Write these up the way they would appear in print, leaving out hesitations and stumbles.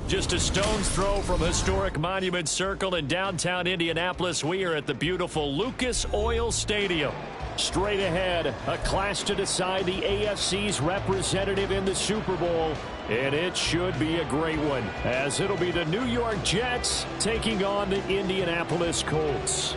Just a stone's throw from historic Monument Circle in downtown Indianapolis, we are at the beautiful Lucas Oil Stadium. Straight ahead, a clash to decide the AFC's representative in the Super Bowl. And it should be a great one, as it'll be the New York Jets taking on the Indianapolis Colts.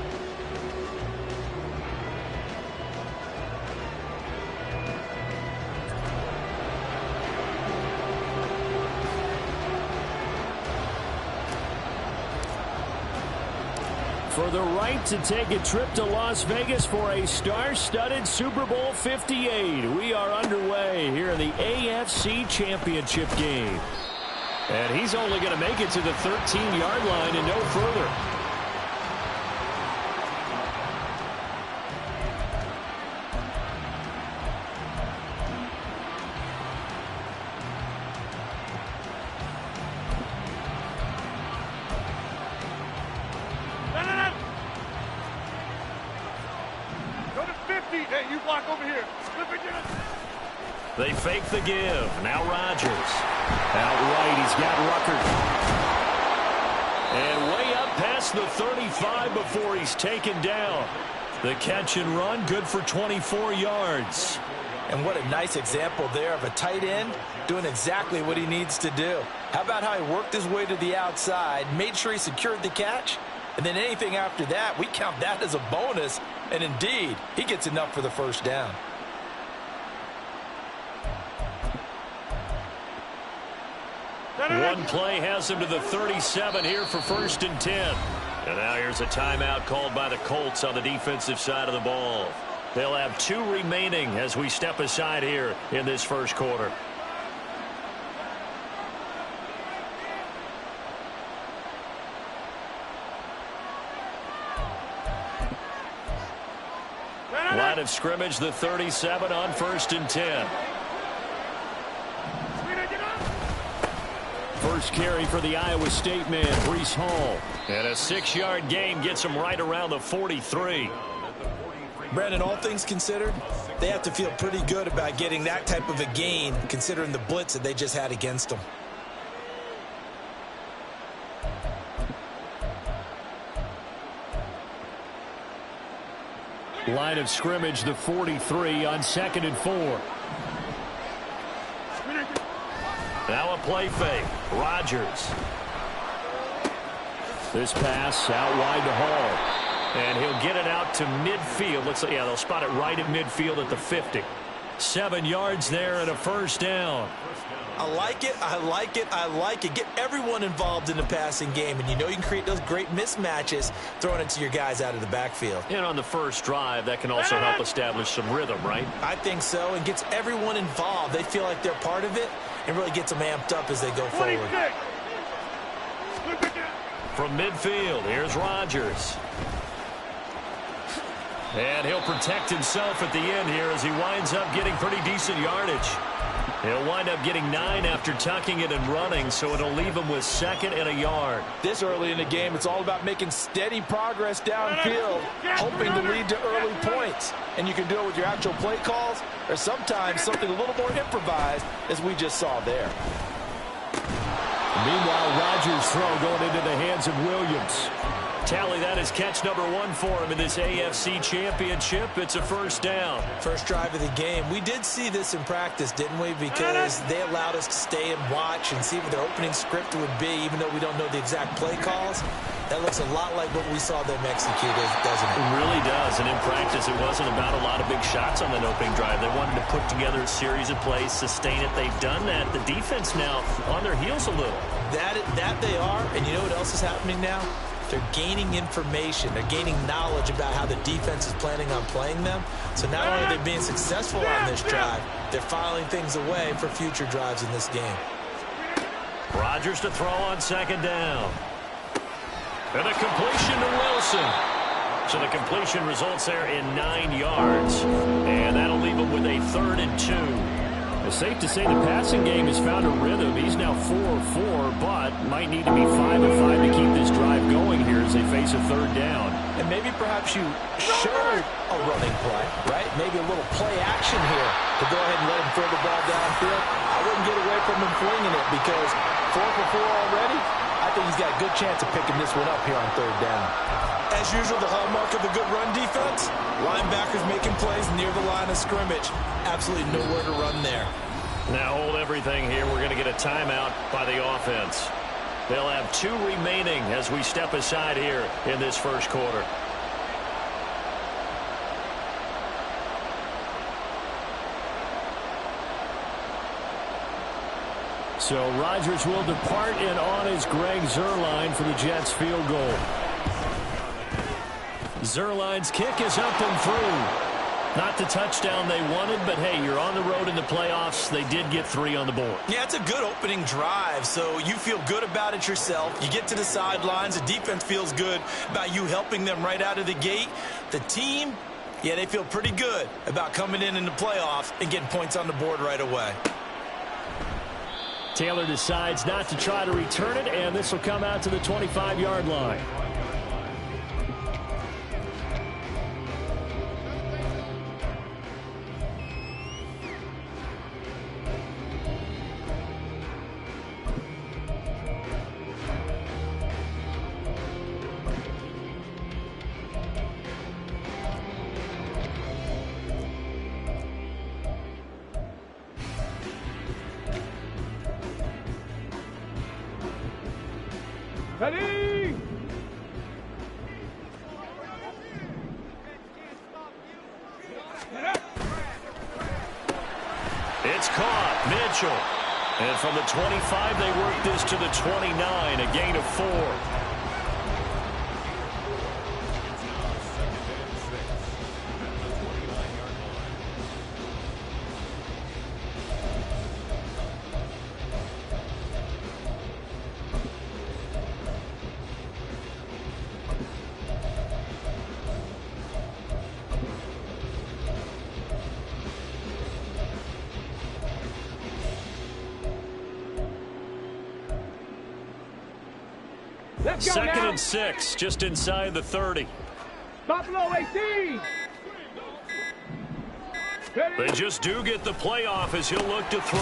For the right to take a trip to Las Vegas for a star-studded Super Bowl 58. We are underway here in the AFC Championship game. And he's only going to make it to the 13-yard line and no further. They fake the give. Now Rodgers. Out right, he's got Rucker. And way up past the 35 before he's taken down. The catch and run, good for 24 yards. And what a nice example there of a tight end doing exactly what he needs to do. How about how he worked his way to the outside, made sure he secured the catch, and then anything after that, we count that as a bonus. And indeed, he gets enough for the first down. One play has him to the 37 here for 1st and 10. And now here's a timeout called by the Colts on the defensive side of the ball. They'll have 2 remaining as we step aside here in this first quarter. Line of scrimmage, the 37 on 1st and 10. First carry for the Iowa State man, Breece Hall. And a 6-yard gain gets him right around the 43. Brandon, all things considered, they have to feel pretty good about getting that type of a gain, considering the blitz that they just had against them. Line of scrimmage, the 43 on 2nd and 4. Now a play fake. Rodgers. This pass out wide to Hall. And he'll get it out to midfield. Looks like, yeah, they'll spot it right at midfield at the 50. 7 yards there and a first down. I like it. I like it. I like it. Get everyone involved in the passing game, and you know you can create those great mismatches throwing it to your guys out of the backfield. And on the first drive, that can also help establish some rhythm, right? I think so, and gets everyone involved. They feel like they're part of it and really gets them amped up as they go forward. From midfield, here's Rodgers. And he'll protect himself at the end here as he winds up getting pretty decent yardage. He'll wind up getting 9 after tucking it and running, so it'll leave him with 2nd and a yard. This early in the game, it's all about making steady progress downfield, hoping to lead to early points. And you can do it with your actual play calls, or sometimes something a little more improvised, as we just saw there. Meanwhile, Rodgers' throw going into the hands of Williams. Tally, that is catch number 1 for him in this AFC Championship. It's a first down. First drive of the game. We did see this in practice, didn't we? Because they allowed us to stay and watch and see what their opening script would be, even though we don't know the exact play calls. That looks a lot like what we saw them execute, doesn't it? It really does. And in practice, it wasn't about a lot of big shots on that opening drive. They wanted to put together a series of plays, sustain it. They've done that. The defense now on their heels a little. That they are. And you know what else is happening now? They're gaining information. They're gaining knowledge about how the defense is planning on playing them. So not only are they being successful on this drive, they're filing things away for future drives in this game. Rodgers to throw on 2nd down. And a completion to Wilson. So the completion results there in 9 yards. And that'll leave him with a 3rd and 2. It's safe to say the passing game has found a rhythm. He's now 4 of 4, but might need to be 5 of 5 to keep this drive going here as they face a 3rd down. And maybe perhaps you show a running play, right? Maybe a little play action here to go ahead and let him throw the ball downfield. I wouldn't get away from him flinging it because 4 for 4 already. I think he's got a good chance of picking this one up here on third down. As usual, the hallmark of a good run defense, linebackers making plays near the line of scrimmage. Absolutely nowhere to run there. Now hold everything here. We're going to get a timeout by the offense. They'll have 2 remaining as we step aside here in this first quarter. So Rodgers will depart, and on is Greg Zuerlein for the Jets field goal. Zuerlein's kick is up and through. Not the touchdown they wanted, but hey, you're on the road in the playoffs. They did get 3 on the board. Yeah, it's a good opening drive, so you feel good about it yourself. You get to the sidelines. The defense feels good about you helping them right out of the gate. The team, yeah, they feel pretty good about coming in the playoffs and getting points on the board right away. Taylor decides not to try to return it, and this will come out to the 25-yard line. Ready! It's caught. Mitchell. And from the 25, they work this to the 29, a gain of 4. Let's go 2nd now. and 6, just inside the 30. Buffalo 18. They just do get the playoff as he'll look to throw.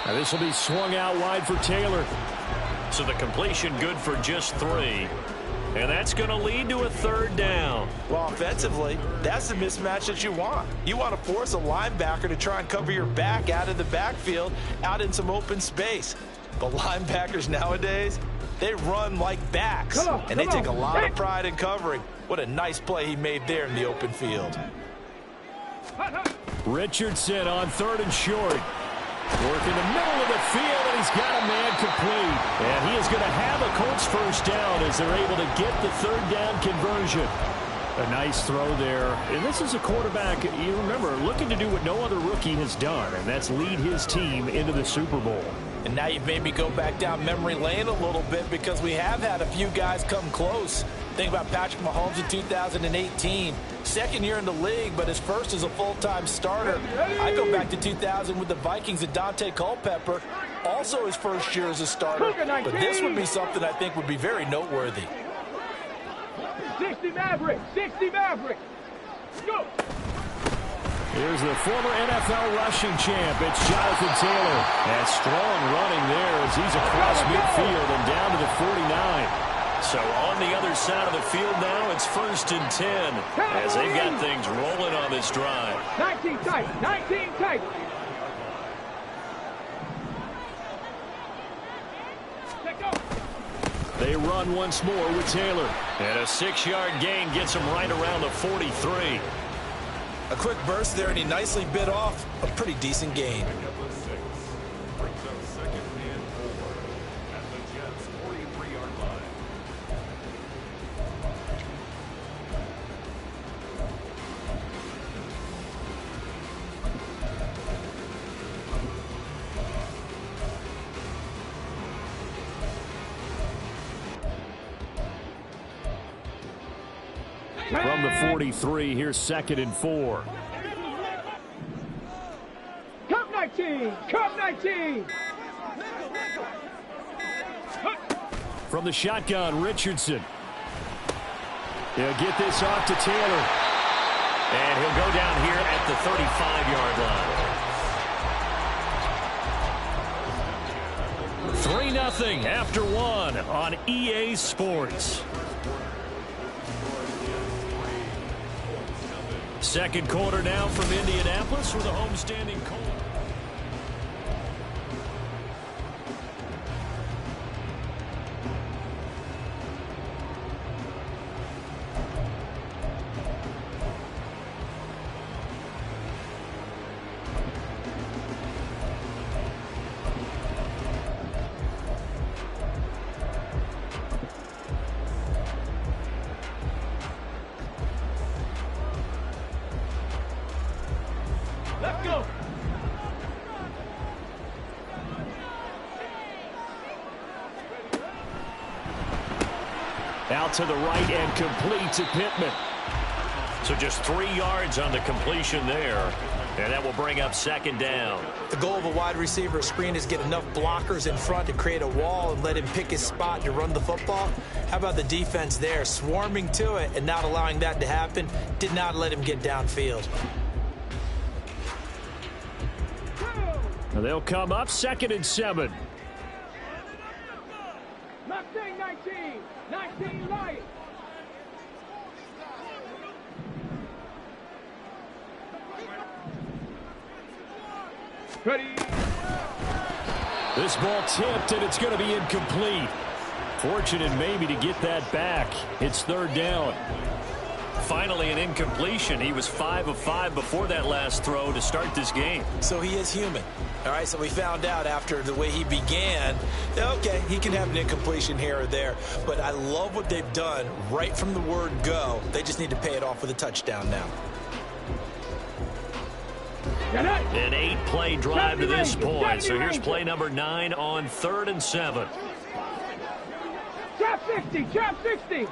Now this will be swung out wide for Taylor. So the completion good for just 3. And that's going to lead to a 3rd down. Well, offensively, that's the mismatch that you want. You want to force a linebacker to try and cover your back out of the backfield, out in some open space. But linebackers nowadays, they run like backs, and they take a lot of pride in covering. What a nice play he made there in the open field. Richardson on 3rd and short. Work in the middle of the field, and he's got a man complete. And he is going to have a Colts first down as they're able to get the 3rd down conversion. A nice throw there. And this is a quarterback, you remember, looking to do what no other rookie has done, and that's lead his team into the Super Bowl. And now you've made me go back down memory lane a little bit because we have had a few guys come close. Think about Patrick Mahomes in 2018. 2nd year in the league, but his first as a full-time starter. I go back to 2000 with the Vikings and Dante Culpepper. Also his first year as a starter. But this would be something I think would be very noteworthy. 60 Mavericks. 60 Mavericks. Go. Here's the former NFL rushing champ. It's Jonathan Taylor. And strong running there as he's across midfield and down to the 49. So on the other side of the field now, it's 1st and 10 as they've got things rolling on this drive. 19 tight. 19 tight. They run once more with Taylor. And a 6-yard gain gets him right around the 43. A quick burst there, and he nicely bit off a pretty decent gain. From the 43, here's 2nd and 4. Come 19. Come 19. From the shotgun, Richardson. He'll get this off to Taylor. And he'll go down here at the 35-yard line. 3-0 after one on EA Sports. Second quarter now from Indianapolis for the homestanding Colts. Let's go. Out to the right and complete to Pittman. So just 3 yards on the completion there. And that will bring up second down. The goal of a wide receiver screen is get enough blockers in front to create a wall and let him pick his spot to run the football. How about the defense there, swarming to it and not allowing that to happen? Did not let him get downfield. And they'll come up 2nd and 7. Mustang 19. 19 Lions. Ready. This ball tipped, and it's going to be incomplete. Fortunate maybe to get that back. It's 3rd down. Finally an incompletion. He was 5 of 5 before that last throw to start this game. So he is human. All right, so we found out after the way he began, okay, he can have an incompletion here or there, but I love what they've done right from the word go. They just need to pay it off with a touchdown now. An 8-play drive to this point. So here's play number 9 on 3rd and 7. Trap 60. Trap 60.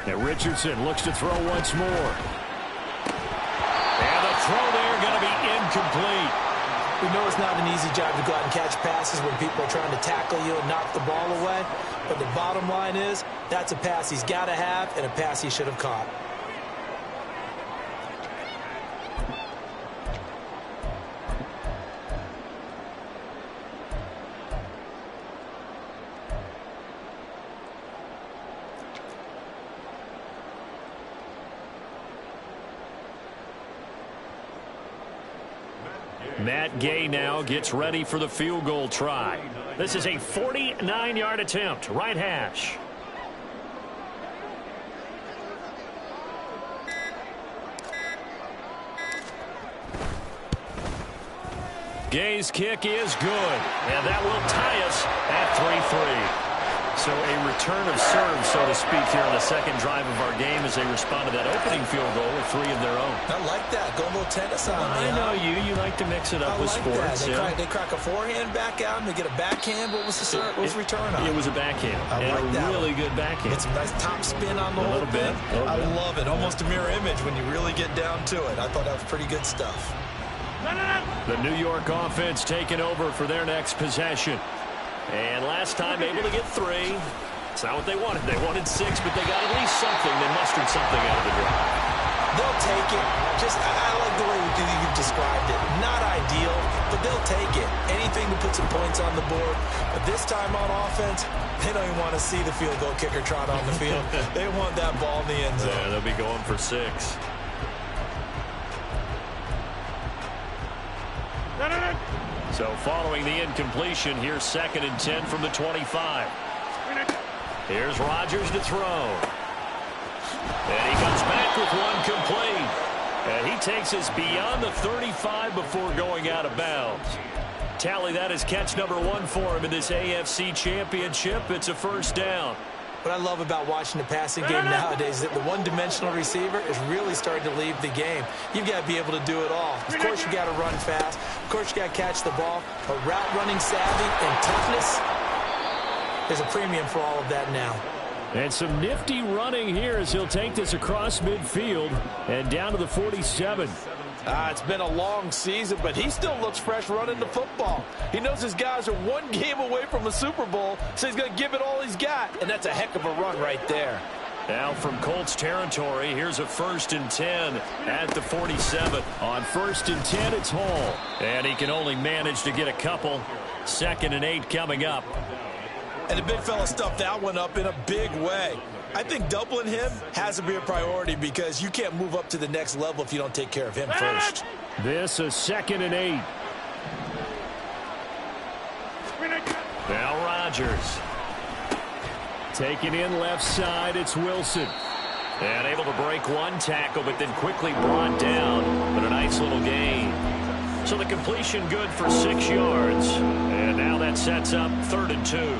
And Richardson looks to throw once more. And the throw there going to be incomplete. We know it's not an easy job to go out and catch passes when people are trying to tackle you and knock the ball away. But the bottom line is, that's a pass he's got to have and a pass he should have caught. Matt Gay now gets ready for the field goal try. This is a 49-yard attempt, right hash. Gay's kick is good, and that will tie us at 3-3. So a return of serve, so to speak, here on the second drive of our game as they respond to that opening field goal with 3 of their own. I like that. Go a little tennis on me. I know you like to mix it up with sports. They crack a forehand back out and they get a backhand. What was the serve? What was the return on? It was a backhand. I like that. Really good backhand. It's a nice top spin on the whole thing. I love it. Almost a mirror image when you really get down to it. I thought that was pretty good stuff. The New York offense taking over for their next possession. And last time able to get 3. It's not what they wanted. They wanted 6, but they got at least something. They mustered something out of the drive. They'll take it. I like the way you've described it. Not ideal, but they'll take it. Anything to put some points on the board. But this time on offense, they don't even want to see the field goal kicker trot on the field. They want that ball in the end zone. Yeah, they'll be going for 6. So following the incompletion, here's 2nd and 10 from the 25. Here's Rodgers to throw. And he comes back with one complete. And he takes us beyond the 35 before going out of bounds. Tally that as catch number 1 for him in this AFC Championship. It's a 1st down. What I love about watching the passing game nowadays is that the one-dimensional receiver is really starting to leave the game. You've got to be able to do it all. Of course, you got to run fast. Of course, you got to catch the ball. But route running savvy and toughness, there's a premium for all of that now. And some nifty running here as he'll take this across midfield and down to the 47. It's been a long season, but he still looks fresh running the football. He knows his guys are 1 game away from a Super Bowl, so he's going to give it all he's got. And that's a heck of a run right there. Now from Colts territory, here's a 1st and 10 at the 47. On 1st and 10, it's Hall. And he can only manage to get a couple. 2nd and 8 coming up. And the big fella stuffed that one up in a big way. I think doubling him has to be a priority because you can't move up to the next level if you don't take care of him first. This is 2nd and 8. Now Rodgers. Taken in left side, it's Wilson. And able to break one tackle, but then quickly brought down. But a nice little gain. So the completion good for 6 yards. And now that sets up 3rd and 2.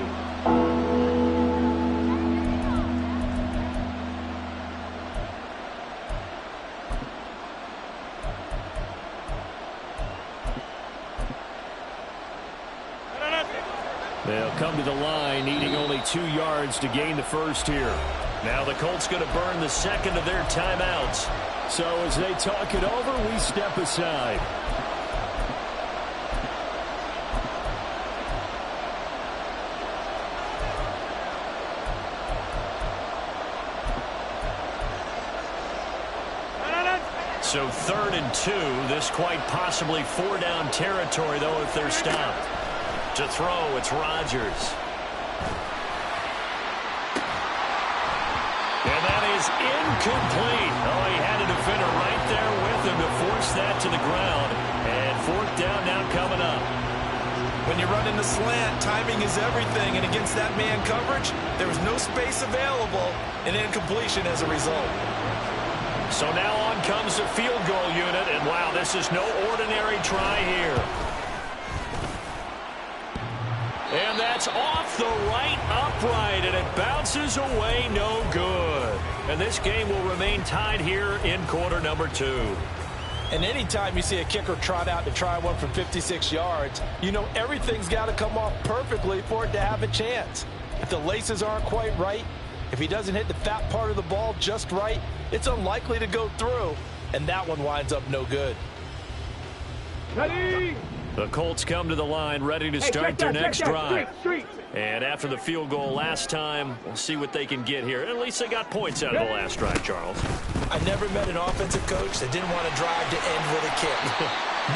They'll come to the line, needing only 2 yards to gain the first here. Now the Colts going to burn the 2nd of their timeouts. So as they talk it over, we step aside. So 3rd and 2. This quite possibly 4-down territory, though, if they're stopped. To throw, it's Rodgers. And that is incomplete. Oh, he had a defender right there with him to force that to the ground. And 4th down now coming up. When you run in the slant, timing is everything. And against that man coverage, there was no space available. And incompletion as a result. So now on comes the field goal unit. And wow, this is no ordinary try here. And that's off the right upright, and it bounces away, no good. And this game will remain tied here in quarter number 2. And anytime you see a kicker trot out to try one from 56 yards, you know everything's got to come off perfectly for it to have a chance. If the laces aren't quite right, if he doesn't hit the fat part of the ball just right, it's unlikely to go through, and that one winds up no good. Ready? The Colts come to the line ready to start their next drive. And after the field goal last time, we'll see what they can get here. At least they got points out of the last drive, Charles. I never met an offensive coach that didn't want to drive to end with a kick.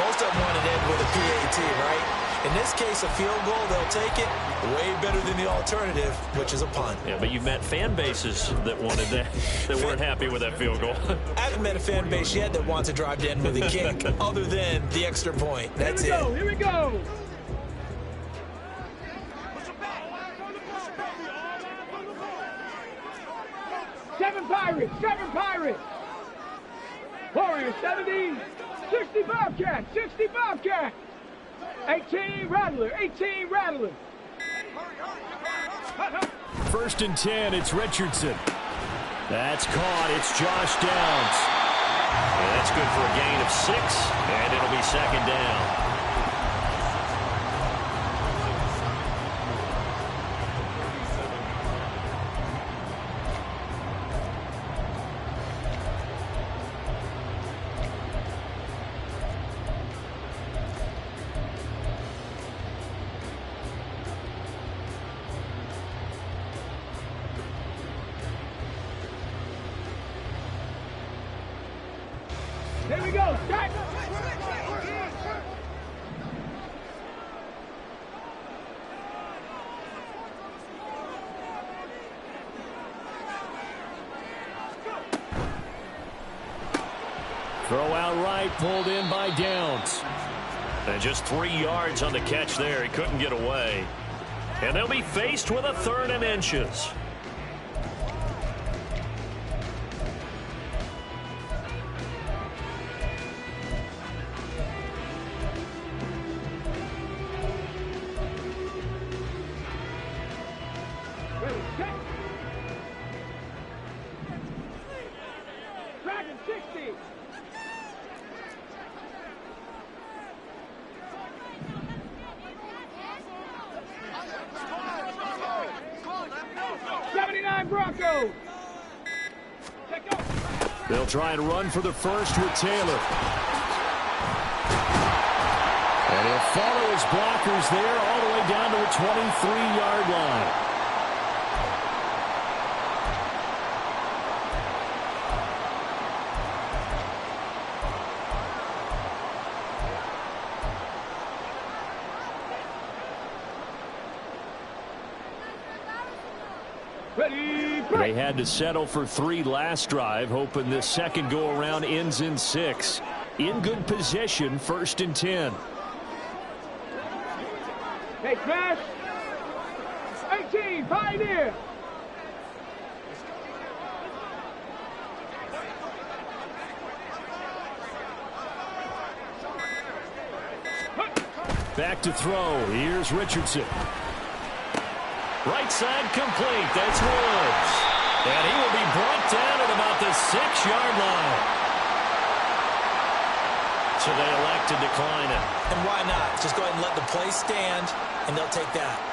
Most of them want to end with a PAT, right? In this case, a field goal, they'll take it. Way better than the alternative, which is a punt. Yeah, but you've met fan bases that wanted that, that weren't happy with that field goal. I haven't met a fan base yet that wants to drive to end with a kick, other than the extra point. That's it. Here we go. Seven Pirates. Warriors 70, 65 cats. 18 Rattler. 1st and 10, it's Richardson. That's caught, it's Josh Downs. And that's good for a gain of 6, and it'll be 2nd down. Here we go. Start. Throw out right, pulled in by Downs. And just 3 yards on the catch there. He couldn't get away. And they'll be faced with a 3rd and inches. Dragon 60. Broncos. They'll try and run for the first with Taylor. And he'll follow his blockers there all the way down to the 23-yard line. Ready, They break. had to settle for 3 last drive, hoping this second go-around ends in 6. In good position, 1st and 10. Hey, smash. 18, Pioneer. Back to throw. Here's Richardson. Right side complete. That's Woods. And he will be brought down at about the 6-yard line. So they elect to decline it. And why not? Just go ahead and let the play stand, and they'll take that.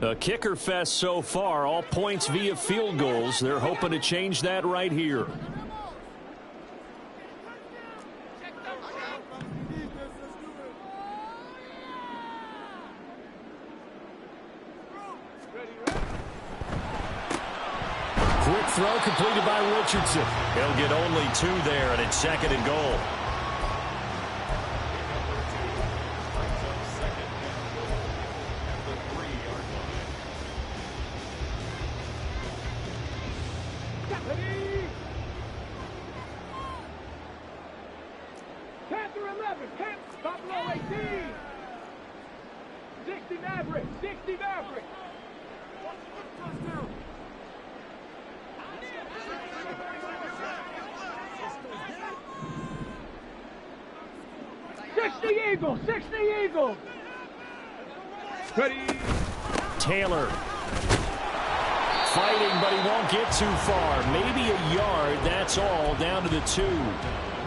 A kicker fest so far, all points via field goals. They're hoping to change that right here. Quick throw completed by Richardson. He'll get only 2 there, and it's 2nd and goal. Ready. Panther 11, Buffalo 18. 60 Maverick, 60 Maverick. 60 Eagles, 60 Eagles. Ready. Taylor. Fighting, but he won't get too far. Maybe a yard, that's all, down to the 2.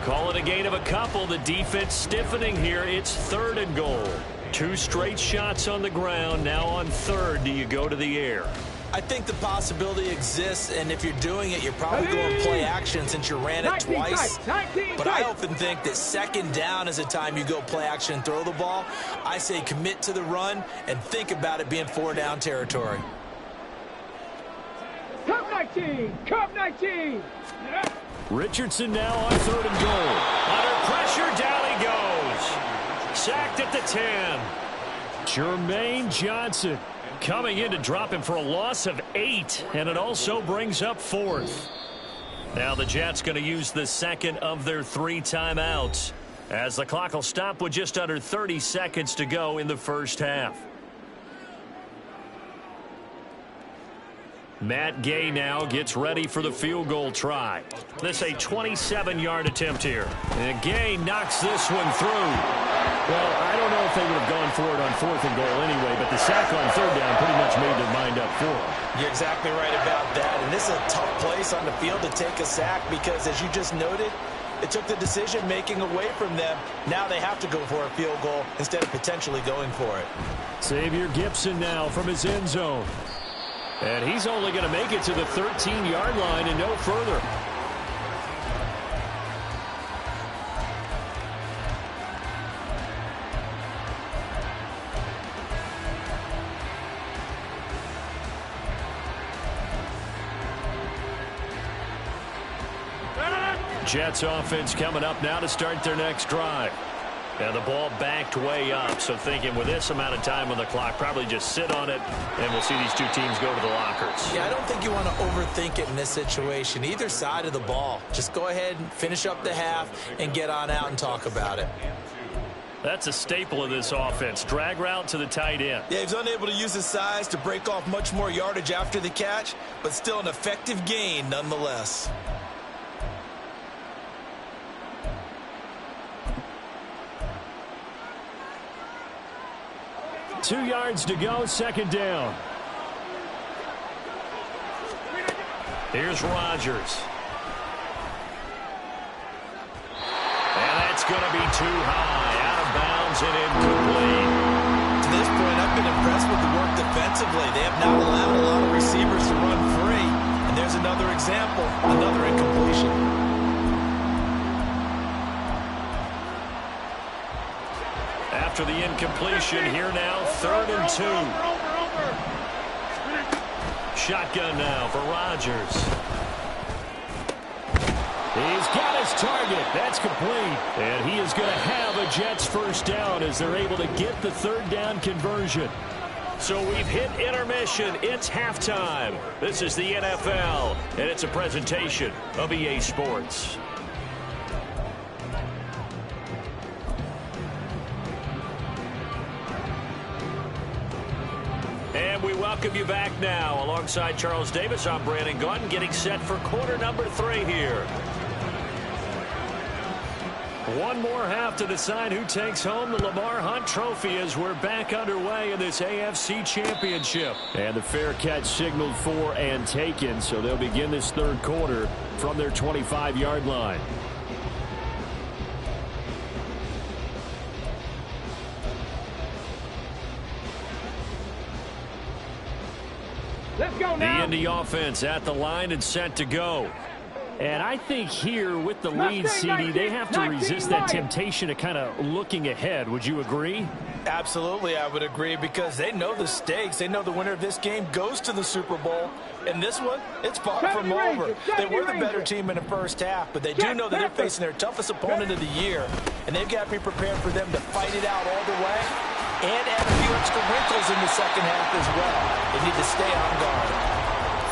Call it a gain of a couple. The defense stiffening here. It's 3rd and goal. 2 straight shots on the ground. Now on 3rd, do you go to the air? I think the possibility exists, and if you're doing it, you're probably going play action since you ran it twice. But I often think that 2nd down is a time you go play action and throw the ball. I say commit to the run and think about it being 4-down territory. Cup 19, Cup 19. Richardson now on 3rd and goal. Under pressure, down he goes. Sacked at the 10. Jermaine Johnson coming in to drop him for a loss of 8, and it also brings up 4th. Now the Jets going to use the 2nd of their 3 timeouts, as the clock will stop with just under 30 seconds to go in the first half. Matt Gay now gets ready for the field goal try. This a 27-yard attempt here. And Gay knocks this one through. Well, I don't know if they would have gone for it on 4th and goal anyway, but the sack on 3rd down pretty much made their mind up for them. You're exactly right about that. And this is a tough place on the field to take a sack because, as you just noted, it took the decision-making away from them. Now they have to go for a field goal instead of potentially going for it. Xavier Gipson now from his end zone. And he's only going to make it to the 13-yard line and no further. Jets offense coming up now to start their next drive. Now the ball backed way up, so thinking with this amount of time on the clock, probably just sit on it, and we'll see these two teams go to the lockers. Yeah, I don't think you want to overthink it in this situation, either side of the ball. Just go ahead and finish up the half and get on out and talk about it. That's a staple of this offense. Drag route to the tight end. Yeah, he's unable to use his size to break off much more yardage after the catch, but still an effective gain nonetheless. Two yards to go, second down. Here's Rodgers. And that's going to be too high. Out of bounds and incomplete. To this point, I've been impressed with the work defensively. They have not allowed a lot of receivers to run free. And there's another example, another incompletion. after the incompletion. Here now, 3rd and 2. Shotgun now for Rodgers. He's got his target. That's complete. And he is going to have a Jets first down as they're able to get the 3rd down conversion. So we've hit intermission. It's halftime. This is the NFL, and it's a presentation of EA Sports. And we welcome you back now. Alongside Charles Davis, I'm Brandon Gunn, getting set for quarter number 3 here. One more half to decide who takes home the Lamar Hunt Trophy as we're back underway in this AFC Championship. And the fair catch signaled for and taken, so they'll begin this 3rd quarter from their 25-yard line. Let's go now. The Indy offense at the line and set to go. And I think here with the lead, CD, they have to resist that temptation of kind of looking ahead. Would you agree? Absolutely, I would agree, because they know the stakes. They know the winner of this game goes to the Super Bowl. And this one, it's far from over. They were the better team in the first half, but they do know that they're facing their toughest opponent of the year. And they've got to be prepared for them to fight it out all the way and add a few extra wrinkles in the second half as well. They need to stay on guard.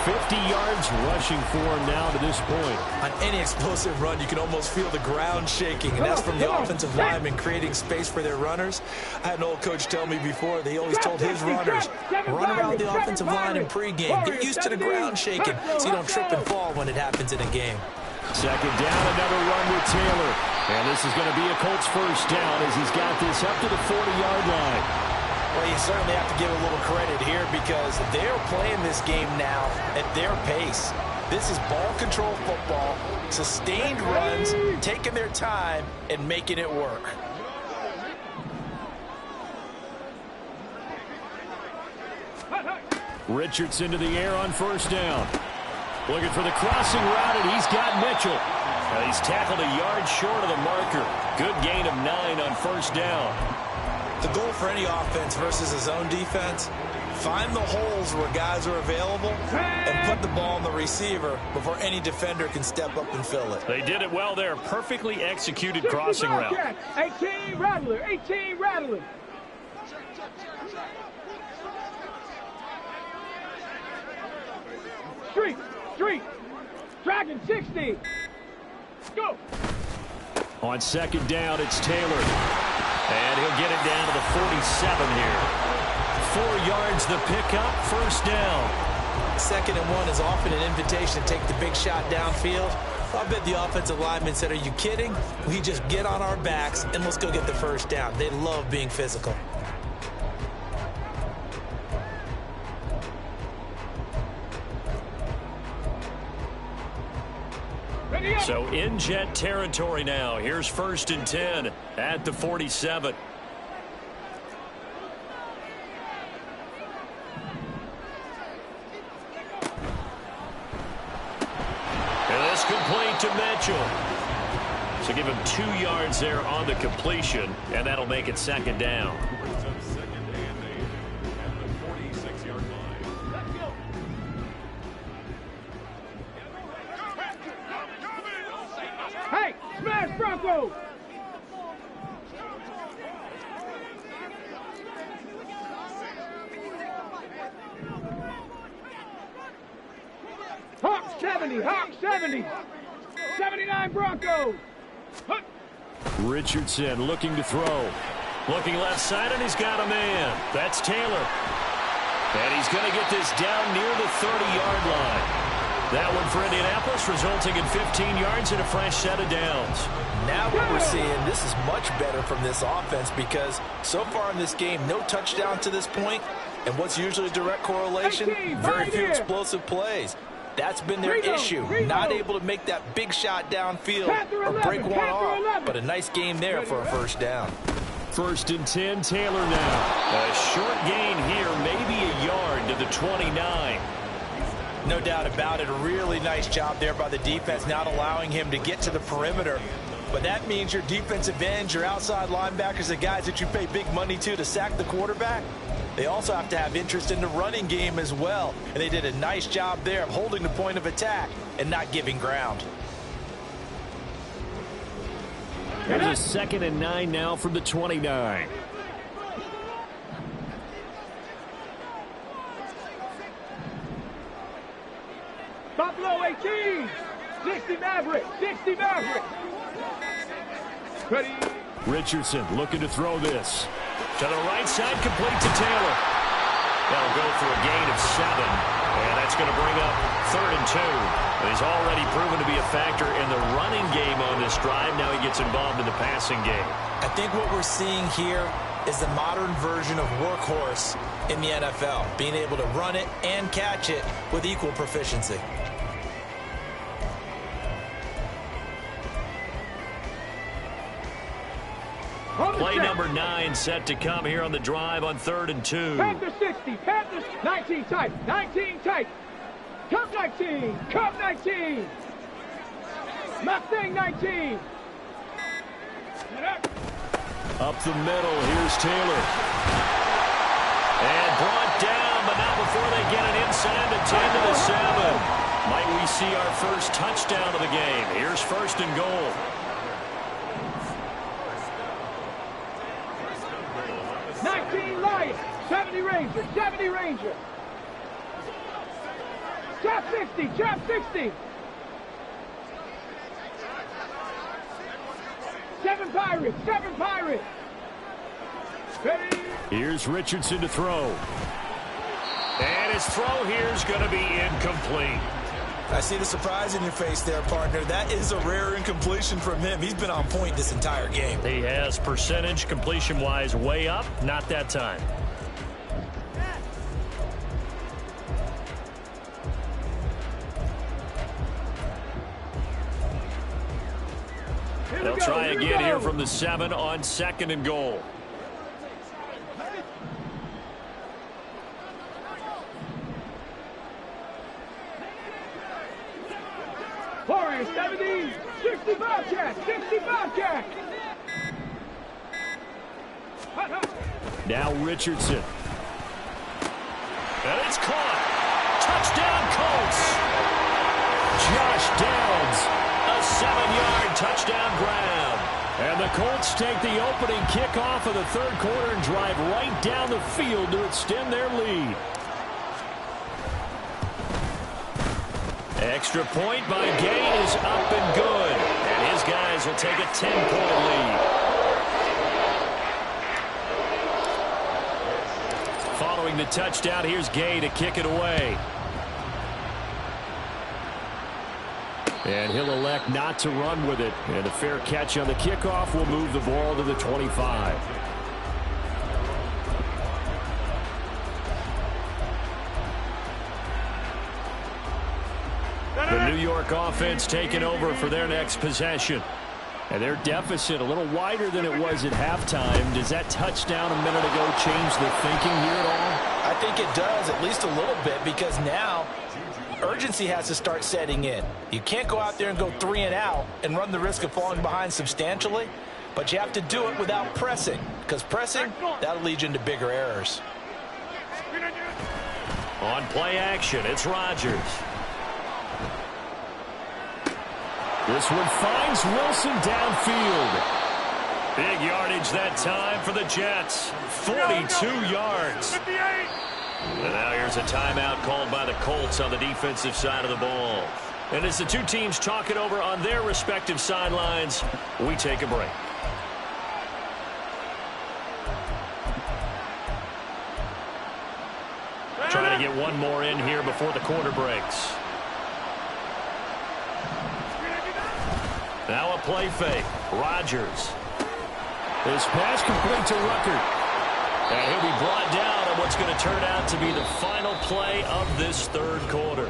50 yards rushing for him now to this point. On any explosive run, you can almost feel the ground shaking, and that's from the offensive linemen creating space for their runners. I had an old coach tell me before, they always told his runners, run around the offensive line in pregame. Get used to the ground shaking so you don't trip and fall when it happens in a game. 2nd down, another run with Taylor. And this is going to be a Colts first down as he's got this up to the 40-yard line. Well, you certainly have to give a little credit here because they're playing this game now at their pace. This is ball control football, sustained runs, taking their time, and making it work. Richardson to the air on 1st down. Looking for the crossing route, and he's got Mitchell. He's tackled a yard short of the marker. Good gain of 9 on 1st down. The goal for any offense versus a zone defense, find the holes where guys are available and put the ball on the receiver before any defender can step up and fill it. They did it well there. Perfectly executed crossing route. 18 Rattler, 18 Rattler. Street, Dragon 60. Go. On 2nd down, it's Taylor. And he'll get it down to the 47 here. 4 yards the pickup, 1st down. 2nd and 1 is often an invitation to take the big shot downfield. I bet the offensive lineman said, are you kidding? We just get on our backs and let's go get the 1st down. They love being physical. So in Jet territory now. Here's 1st and 10 at the 47. And this complete to Mitchell. So give him 2 yards there on the completion, and that'll make it 2nd down. Hey, smash Bronco! Hawk 70, Hawk 70. 79 Broncos. Richardson looking to throw. Looking left side, and he's got a man. That's Taylor. And he's going to get this down near the 30-yard line. That one for Indianapolis, resulting in 15 yards and a fresh set of downs. Now what we're seeing, this is much better from this offense because so far in this game, no touchdown to this point. And what's usually a direct correlation? Very few explosive plays. That's been their issue. Not able to make that big shot downfield or break one off. But a nice game there for a 1st down. 1st and 10, Taylor now. A short gain here, maybe a yard to the 29. No doubt about it. A really nice job there by the defense, not allowing him to get to the perimeter. But that means your defensive ends, your outside linebackers, the guys that you pay big money to sack the quarterback, they also have to have interest in the running game as well. And they did a nice job there of holding the point of attack and not giving ground. There's a 2nd and 9 now from the 29. Buffalo 18. 60 Maverick. 60 Maverick. Ready. Richardson looking to throw this. To the right side, complete to Taylor. That'll go for a gain of 7. And that's going to bring up 3rd and 2. And he's already proven to be a factor in the running game on this drive. Now he gets involved in the passing game. I think what we're seeing here is the modern version of workhorse in the NFL, being able to run it and catch it with equal proficiency. Play number 9 set to come here on the drive on 3rd and 2. Panthers 60. Panthers 19 tight. 19 tight. Cup 19. Cup 19. Mustang 19. Up the middle, here's Taylor. And brought down, but not before they get it inside the 10 to the 7. Might we see our first touchdown of the game? Here's 1st and goal. Lions, 70 Ranger, 70 Ranger. Trap 60, trap 60. 7 Pirates, 7 Pirates. Ready. Here's Richardson to throw. And his throw here is going to be incomplete. I see the surprise in your face there, partner. That is a rare incompletion from him. He's been on point this entire game. He has percentage completion-wise way up. Not that time. They'll try again here from the 7 on 2nd and goal. Warriors 70, 60 Bobcat, 60 Bobcat. Now Richardson. And it's caught. Touchdown Colts. Josh Downs, a 7-yard touchdown grab. And the Colts take the opening kickoff of the 3rd quarter and drive right down the field to extend their lead. Extra point by Gay is up and good. And his guys will take a 10-point lead. Following the touchdown, here's Gay to kick it away. And he'll elect not to run with it. And a fair catch on the kickoff will move the ball to the 25. The New York offense taking over for their next possession. And their deficit a little wider than it was at halftime. Does that touchdown a minute ago change the thinking here at all? I think it does, at least a little bit, because now urgency has to start setting in. You can't go out there and go 3 and out and run the risk of falling behind substantially, but you have to do it without pressing, because pressing, that'll lead you into bigger errors. On play action, it's Rodgers. This one finds Wilson downfield. Big yardage that time for the Jets. 42 yards. And now here's a timeout called by the Colts on the defensive side of the ball. And as the two teams talk it over on their respective sidelines, we take a break. Trying to get one more in here before the quarter breaks. Now a play fake. Rodgers. This pass complete to Ruckert. And he'll be brought down on what's going to turn out to be the final play of this 3rd quarter.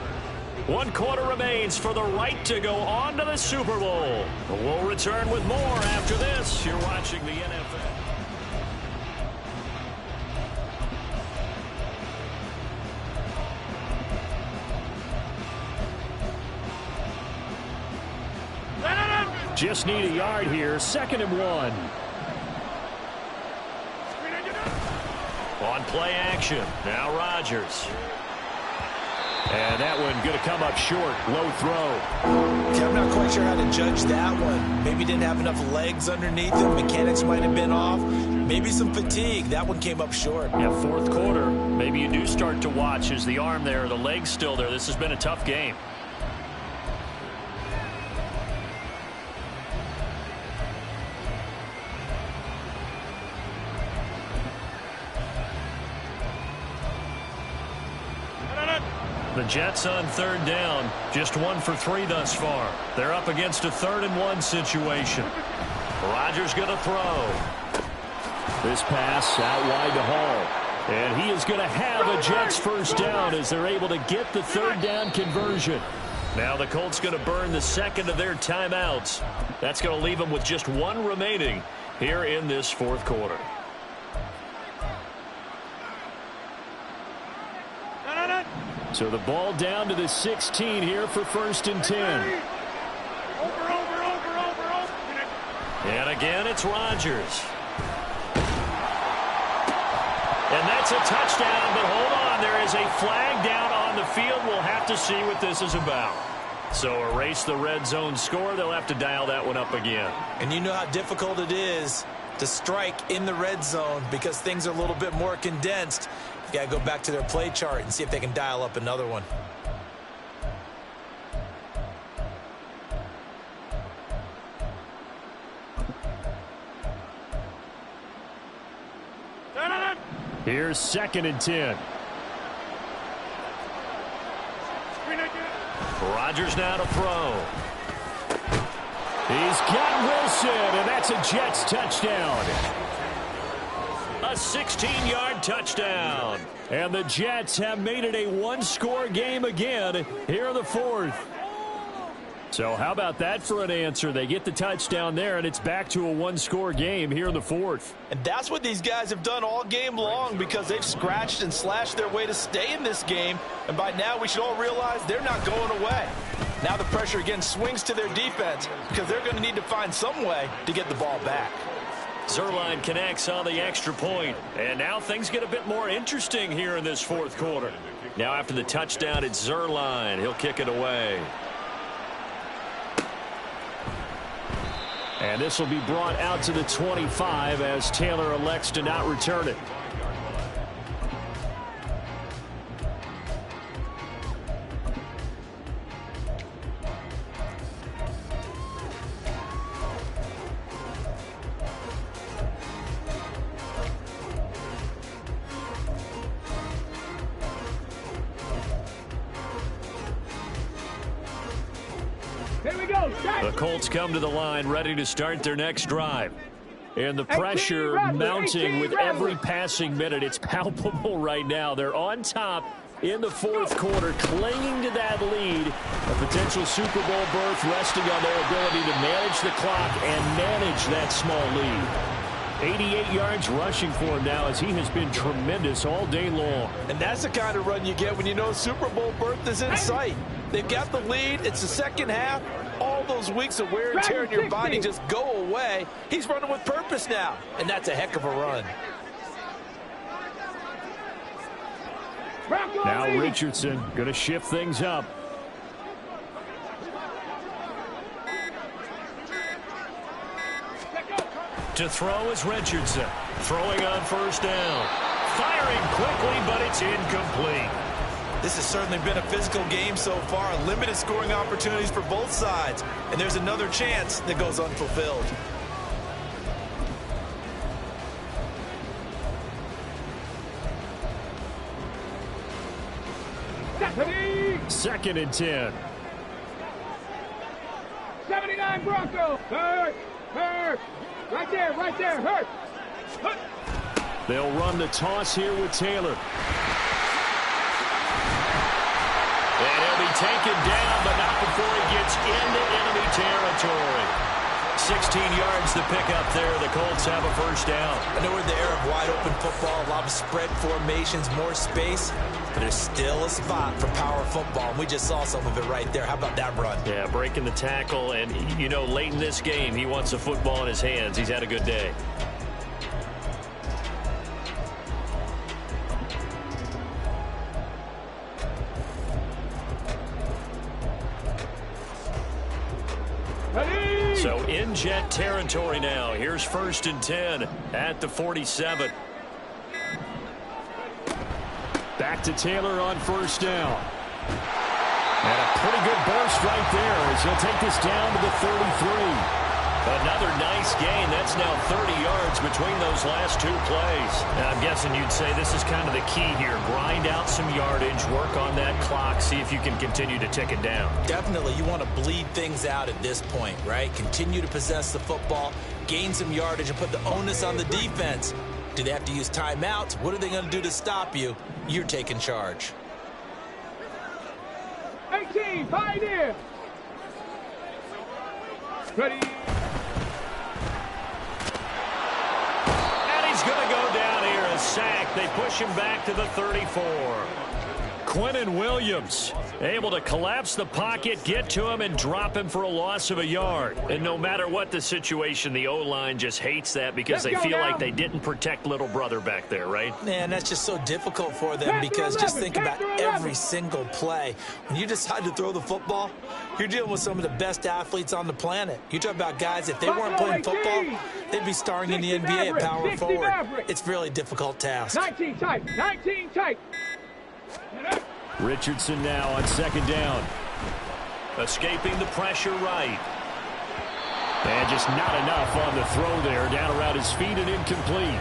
1 quarter remains for the right to go on to the Super Bowl. We'll return with more after this. You're watching the NFL. Just need a yard here. 2nd and 1. On play action. Now Rodgers. And that one going to come up short. Low throw. See, I'm not quite sure how to judge that one. Maybe didn't have enough legs underneath him. Mechanics might have been off. Maybe some fatigue. That one came up short. Yeah, 4th quarter. Maybe you do start to watch. Is the arm there, the leg's still there? This has been a tough game. The Jets on 3rd down. Just 1 for 3 thus far. They're up against a 3rd and 1 situation. Rodgers going to throw. This pass out wide to Hall. And he is going to have a Jets 1st down as they're able to get the 3rd down conversion. Now the Colts going to burn the 2nd of their timeouts. That's going to leave them with just 1 remaining here in this 4th quarter. So the ball down to the 16 here for 1st and 10. And again, it's Rodgers. And that's a touchdown, but hold on. There is a flag down on the field. We'll have to see what this is about. So erase the red zone score. They'll have to dial that one up again. And you know how difficult it is to strike in the red zone because things are a little bit more condensed. You got to go back to their play chart and see if they can dial up another one. Here's 2nd and 10. Rodgers now to throw. He's got Wilson, and that's a Jets touchdown. A 16-yard touchdown. And the Jets have made it a 1-score game again here in the 4th. So how about that for an answer? They get the touchdown there, and it's back to a 1-score game here in the 4th. And that's what these guys have done all game long because they've scratched and slashed their way to stay in this game. And by now, we should all realize they're not going away. Now the pressure again swings to their defense because they're going to need to find some way to get the ball back. Zuerlein connects on the extra point. And now things get a bit more interesting here in this 4th quarter. Now after the touchdown, it's Zuerlein. He'll kick it away. And this will be brought out to the 25 as Taylor elects to not return it. The Colts come to the line ready to start their next drive. And the pressure mounting with every passing minute. It's palpable right now. They're on top in the 4th quarter, clinging to that lead. A potential Super Bowl berth resting on their ability to manage the clock and manage that small lead. 88 yards rushing for him now as he has been tremendous all day long. And that's the kind of run you get when you know Super Bowl berth is in sight. They've got the lead. It's the second half. All those weeks of wear and tear in your body just go away. He's running with purpose now, and that's a heck of a run. Now Richardson going to shift things up. To throw is Richardson. Throwing on 1st down. Firing quickly, but it's incomplete. This has certainly been a physical game so far. Limited scoring opportunities for both sides. And there's another chance that goes unfulfilled. Second and 10. 79 Broncos. Hurt. Right there, hurt. They'll run the toss here with Taylor. And he'll be taken down, but not before he gets into enemy territory. 16 yards to pick up there. The Colts have a first down. I know we're in the era of wide-open football, a lot of spread formations, more space, but there's still a spot for power football, and we just saw some of it right there. How about that run? Yeah, breaking the tackle, and, you know, late in this game, he wants the football in his hands. He's had a good day. So in jet territory now. Here's 1st and 10 at the 47. Back to Taylor on 1st down. And a pretty good burst right there as he'll take this down to the 33. Another nice gain. That's now 30 yards between those last 2 plays. And I'm guessing you'd say this is kind of the key here. Grind out some yardage, work on that clock, see if you can continue to tick it down. Definitely, you want to bleed things out at this point, right? Continue to possess the football, gain some yardage, and put the onus on the defense. Do they have to use timeouts? What are they going to do to stop you? You're taking charge. 18, Pioneer. Ready. Going to go down here, a sack. They push him back to the 34. Quinnen Williams able to collapse the pocket, get to him, and drop him for a loss of a yard. And no matter what the situation, the O-line just hates that because they feel like they didn't protect little brother back there, right? Man, that's just so difficult for them because just think about every single play. When you decide to throw the football, you're dealing with some of the best athletes on the planet. You talk about guys, if they weren't playing football, they'd be starring in the NBA at power forward. It's a really difficult task. 19 tight, 19 tight. Richardson now on 2nd down. Escaping the pressure right. And just not enough on the throw there. Down around his feet and incomplete.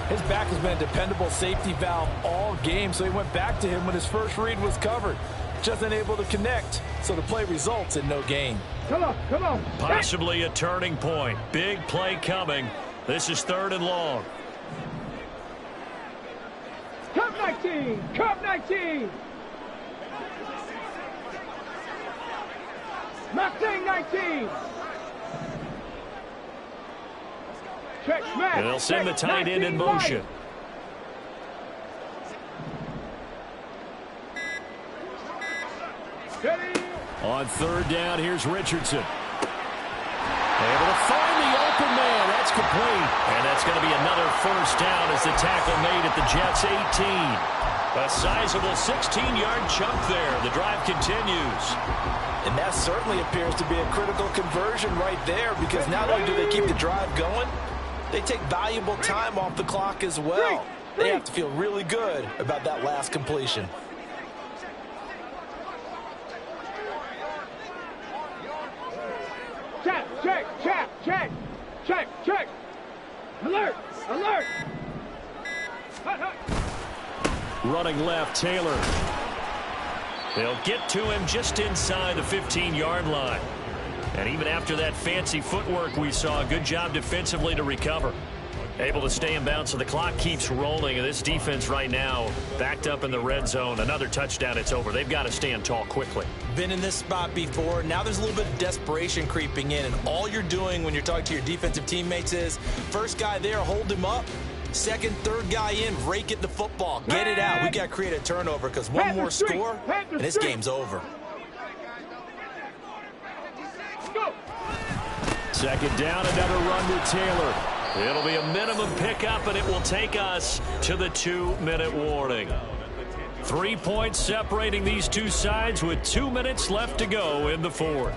His back has been a dependable safety valve all game, so he went back to him when his first read was covered. Just unable to connect, so the play results in no gain. Come on, come on. Possibly a turning point. Big play coming. This is 3rd and long. Cup 19, Cup 19. Mustang 19. Check, smash. And they'll send the tight end in motion. Ready. On 3rd down, here's Richardson. Able to find the open man. That's complete. And that's going to be another first down as the tackle made at the Jets' 18. A sizable 16-yard chunk there. The drive continues. And that certainly appears to be a critical conversion right there because not only do they keep the drive going, they take valuable time off the clock as well. They have to feel really good about that last completion. Check, check, check, check, check, check. Alert, alert. Hut, hut. Running left, Taylor. They'll get to him just inside the 15-yard line. And even after that fancy footwork we saw, good job defensively to recover. Able to stay in bounds, so the clock keeps rolling. And this defense right now backed up in the red zone. Another touchdown, it's over. They've got to stand tall quickly. Been in this spot before. Now there's a little bit of desperation creeping in. And all you're doing when you're talking to your defensive teammates is, first guy there, hold him up. Second, third guy in, rake at the football. Get it out. We got to create a turnover because one more score, and this game's over. Go. 2nd down, another run to Taylor. It'll be a minimum pickup, and it will take us to the 2-minute warning. 3 points separating these two sides with 2 minutes left to go in the 4th.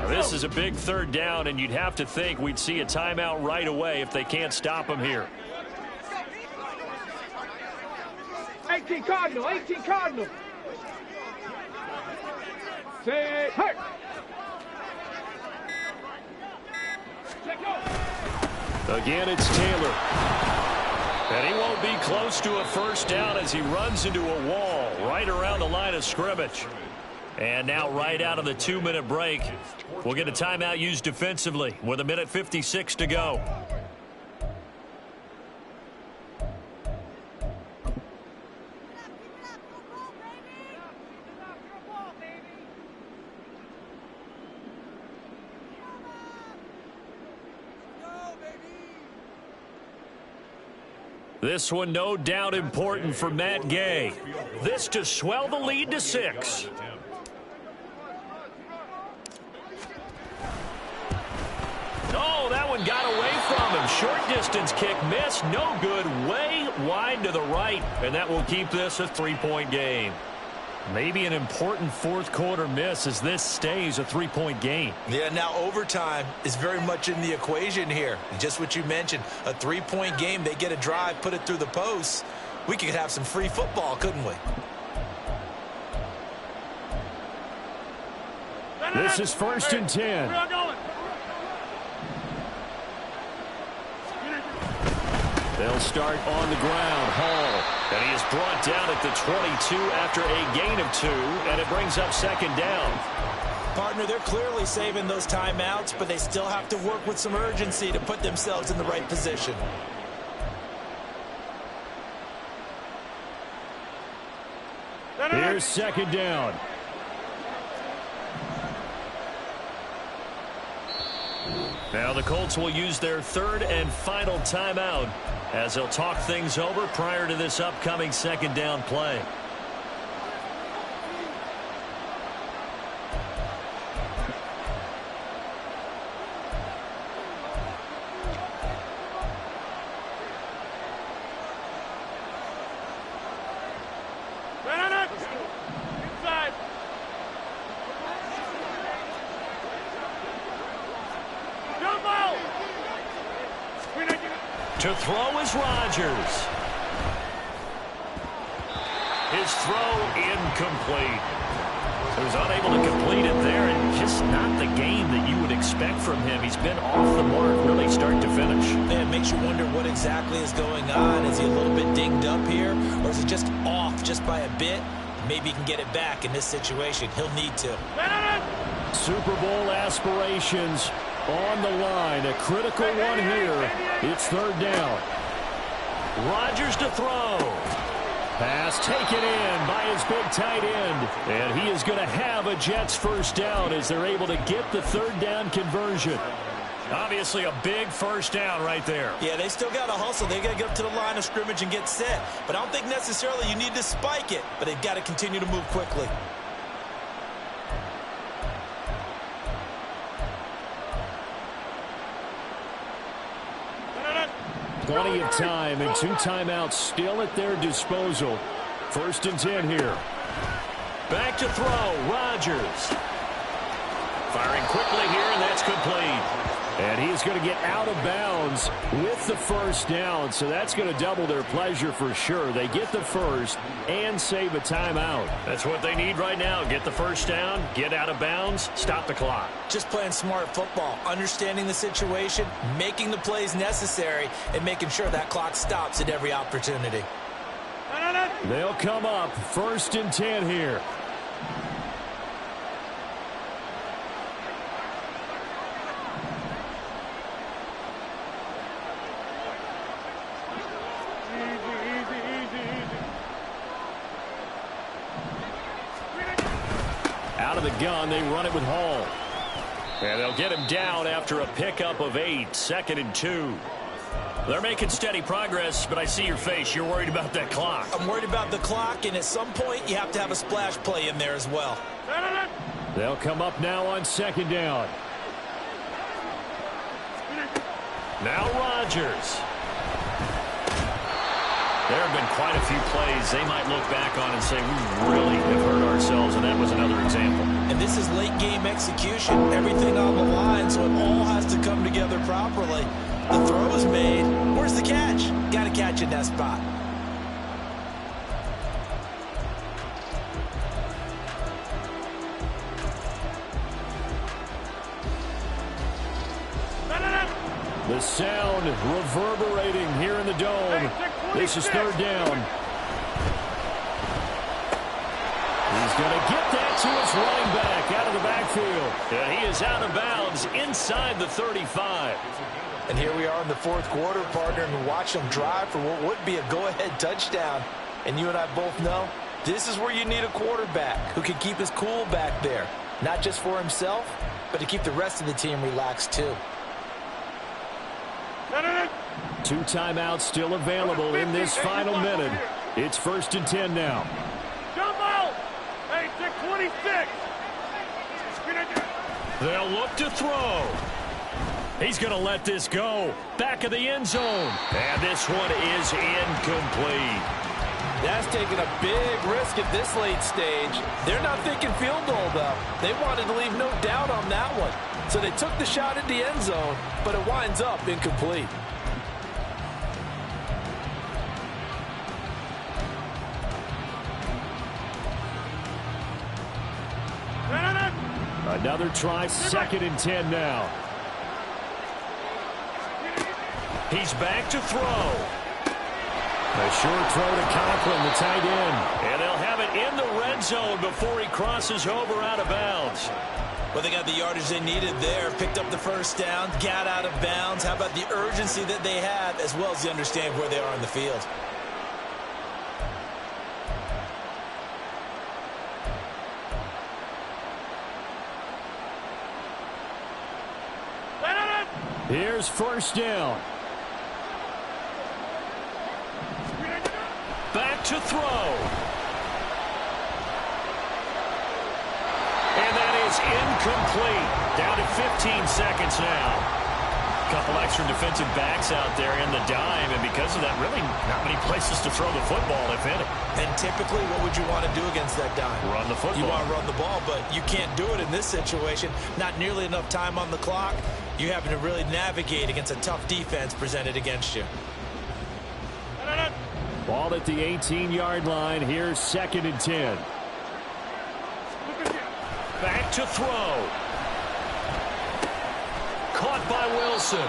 This is a big 3rd down, and you'd have to think we'd see a timeout right away if they can't stop him here. 18 Cardinal, 18 Cardinal. Say, hurt. Again, it's Taylor. And he won't be close to a first down as he runs into a wall right around the line of scrimmage. And now right out of the 2-minute break, we'll get a timeout used defensively with 1:56 to go. This one no doubt important for Matt Gay. This to swell the lead to 6. Oh, that one got away from him. Short distance kick missed. No good. Way wide to the right. And that will keep this a 3-point game. Maybe an important fourth quarter miss as this stays a 3-point game. Yeah, now overtime is very much in the equation here. Just what you mentioned, a 3-point game. They get a drive, put it through the posts. We could have some free football, couldn't we? This is 1st and 10. They'll start on the ground. Hall. And he is brought down at the 22 after a gain of 2, and it brings up 2nd down. Partner, they're clearly saving those timeouts, but they still have to work with some urgency to put themselves in the right position. Here's 2nd down. Now the Colts will use their 3rd and final timeout as they'll talk things over prior to this upcoming 2nd down play. To throw is Rodgers. His throw incomplete. He was unable to complete it there, and just not the game that you would expect from him. He's been off the mark really start to finish. Yeah, it makes you wonder what exactly is going on. Is he a little bit dinged up here, or is it just off just by a bit? Maybe he can get it back in this situation. He'll need to. Super Bowl aspirations on the line. A critical one here. It's 3rd down. Rodgers to throw. Pass taken in by his big tight end. And he is going to have a Jets 1st down as they're able to get the 3rd down conversion. Obviously a big 1st down right there. Yeah, they still got to hustle. They got to get up to the line of scrimmage and get set. But I don't think necessarily you need to spike it. But they've got to continue to move quickly. Plenty of time and 2 timeouts still at their disposal. 1st and 10 here. Back to throw. Rodgers. Firing quickly here, and that's complete. And he's going to get out of bounds with the 1st down, so that's going to double their pleasure for sure. They get the 1st and save a timeout. That's what they need right now. Get the 1st down, get out of bounds, stop the clock. Just playing smart football, understanding the situation, making the plays necessary, and making sure that clock stops at every opportunity. They'll come up 1st and 10 here. Out of the gun, they run it with Hall. And they'll get him down after a pickup of 8, 2nd and 2. They're making steady progress, but I see your face. You're worried about that clock. I'm worried about the clock, and at some point, you have to have a splash play in there as well. They'll come up now on 2nd down. Now Rodgers. There have been quite a few plays they might look back on and say, we really have hurt ourselves, and that was another example. And this is late-game execution. Everything on the line, so it all has to come together properly. The throw is made. Where's the catch? Got to catch in that spot. The sound reverberating here in the dome. This is 3rd down. He's going to get that to his field. And he is out of bounds inside the 35. And here we are in the fourth quarter, partner, and watch him drive for what would be a go-ahead touchdown. And you and I both know this is where you need a quarterback who can keep his cool back there. Not just for himself, but to keep the rest of the team relaxed too. 2 timeouts still available in this final minute. It's 1st and 10 now. Jump out! Hey, take 26! They'll look to throw. He's going to let this go. Back of the end zone. And this one is incomplete. That's taking a big risk at this late stage. They're not thinking field goal, though. They wanted to leave no doubt on that one. So they took the shot at the end zone, but it winds up incomplete. Another try, 2nd and 10 now. He's back to throw. A short throw to Conklin, the tight end. And they'll have it in the red zone before he crosses over out of bounds. Well, they got the yardage they needed there, picked up the first down, got out of bounds. How about the urgency that they have, as well as the understanding where they are in the field? Here's 1st down. Back to throw. And that is incomplete. Down to 15 seconds now. Couple extra defensive backs out there in the dime, and because of that, really not many places to throw the football, if any. And typically, what would you want to do against that dime? Run the football. You want to run the ball, but you can't do it in this situation. Not nearly enough time on the clock. You having to really navigate against a tough defense presented against you. Ball at the 18-yard line. Here's 2nd and 10. Back to throw. Caught by Wilson.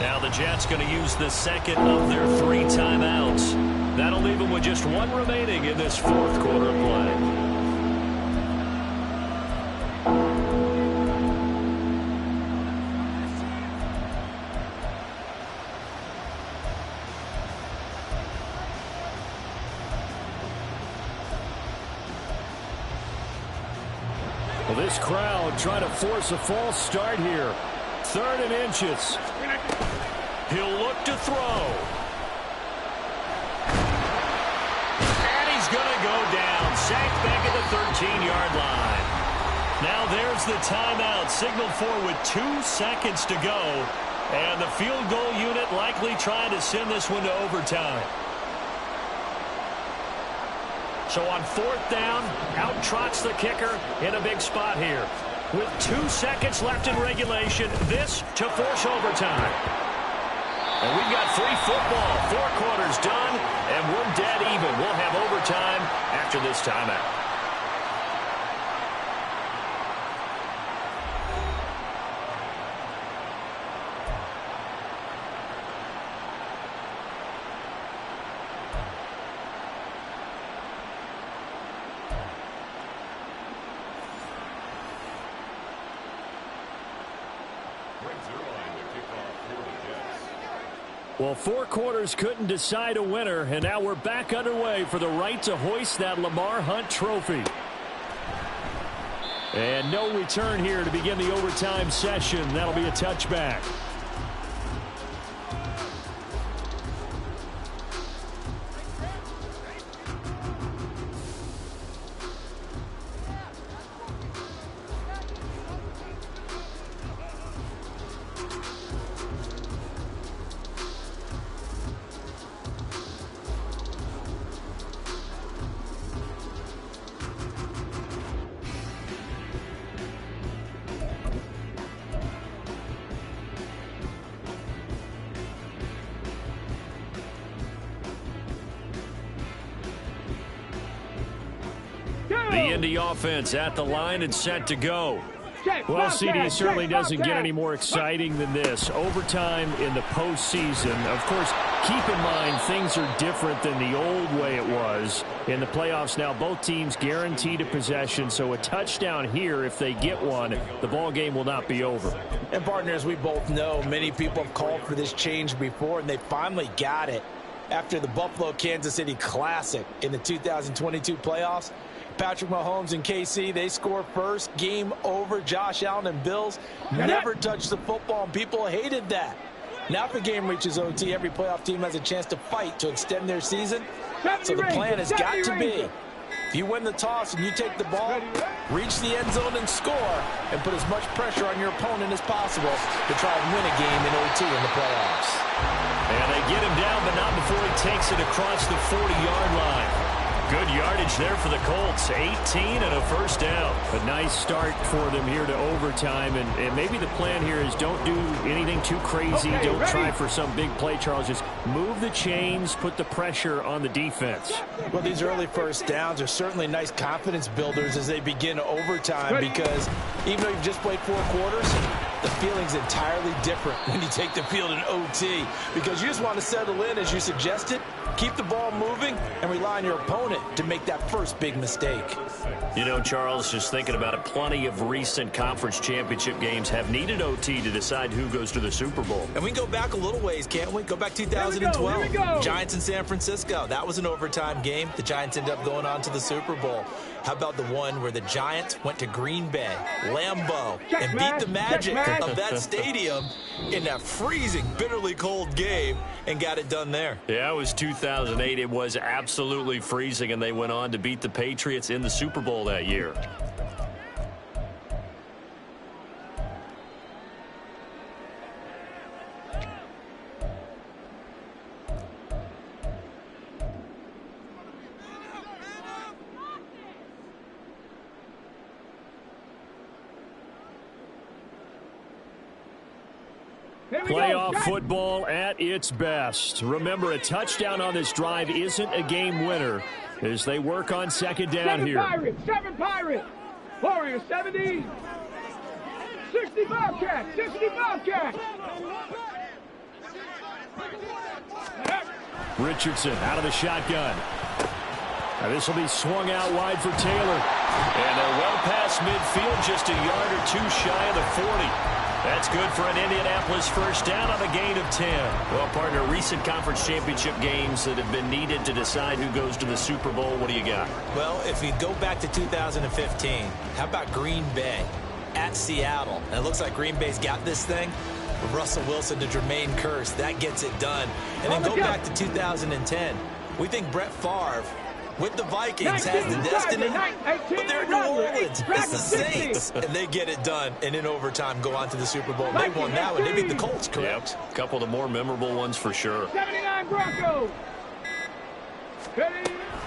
Now the Jets going to use the second of their 3 timeouts. That'll leave them with just 1 remaining in this 4th quarter of play. Well, this crowd trying to force a false start here. 3rd and inches. He'll look to throw. And he's going to go down. Sacked back at the 13-yard line. Now there's the timeout signaled for with 2 seconds to go. And the field goal unit likely trying to send this one to overtime. So on 4th down, out trots the kicker in a big spot here. With 2 seconds left in regulation, this to force overtime. And we've got free football. 4 quarters done, and we're dead even. We'll have overtime after this timeout. Well, 4 quarters couldn't decide a winner, and now we're back underway for the right to hoist that Lamar Hunt trophy. And no return here to begin the overtime session. That'll be a touchback. The Indy offense at the line and set to go. Well, CD, it certainly doesn't get any more exciting than this. Overtime in the postseason. Of course, keep in mind things are different than the old way it was. In the playoffs now, both teams guaranteed a possession, so a touchdown here, if they get one, the ball game will not be over. And partners, we both know many people have called for this change before, and they finally got it after the Buffalo-Kansas City Classic in the 2022 playoffs. Patrick Mahomes and KC, they score first. Game over. Josh Allen and Bills never touched the football, and people hated that. Now if the game reaches OT, every playoff team has a chance to fight to extend their season. So the plan has got to be, if you win the toss and you take the ball, reach the end zone and score, and put as much pressure on your opponent as possible to try and win a game in OT in the playoffs. And they get him down, but not before he takes it across the 40-yard line. Good yardage there for the Colts. 18 and a first down. A nice start for them here to overtime. And maybe the plan here is don't do anything too crazy. Okay, don't ready? try for some big play, Charles. Just move the chains, put the pressure on the defense. Well, these early first downs are certainly nice confidence builders as they begin overtime, because even though you've just played 4 quarters, the feeling's entirely different when you take the field in OT, because you just want to settle in, as you suggested, keep the ball moving, and rely on your opponent to make that first big mistake. You know, Charles, just thinking about it, plenty of recent conference championship games have needed OT to decide who goes to the Super Bowl. And we can go back a little ways, can't we? Go back 2012. Here we go. Giants in San Francisco. That was an overtime game. The Giants ended up going on to the Super Bowl. How about the one where the Giants went to Green Bay, Lambeau, and beat the magic of that stadium in that freezing, bitterly cold game and got it done there? Yeah, it was 2008. It was absolutely freezing, and they went on to beat the Patriots in the Super Bowl that year. Playoff football at its best. Remember, a touchdown on this drive isn't a game winner as they work on second down here. 7 Pirates. Warriors 70. 60 Bobcats. 60 Bobcats. Richardson out of the shotgun. Now this will be swung out wide for Taylor. And they're well past midfield, just a yard or two shy of the 40. That's good for an Indianapolis first down on a gain of 10. Well, partner, recent conference championship games that have been needed to decide who goes to the Super Bowl. What do you got? Well, if we go back to 2015, how about Green Bay at Seattle? And it looks like Green Bay's got this thing. Russell Wilson to Jermaine Kearse. That gets it done. And then go back to 2010. We think Brett Favre with the Vikings has the destiny, but they're in New Orleans. It's the Saints, and they get it done. And in overtime, go on to the Super Bowl. They won that one. They beat the Colts, correct? Yep. A couple of the more memorable ones for sure. 79 Broncos.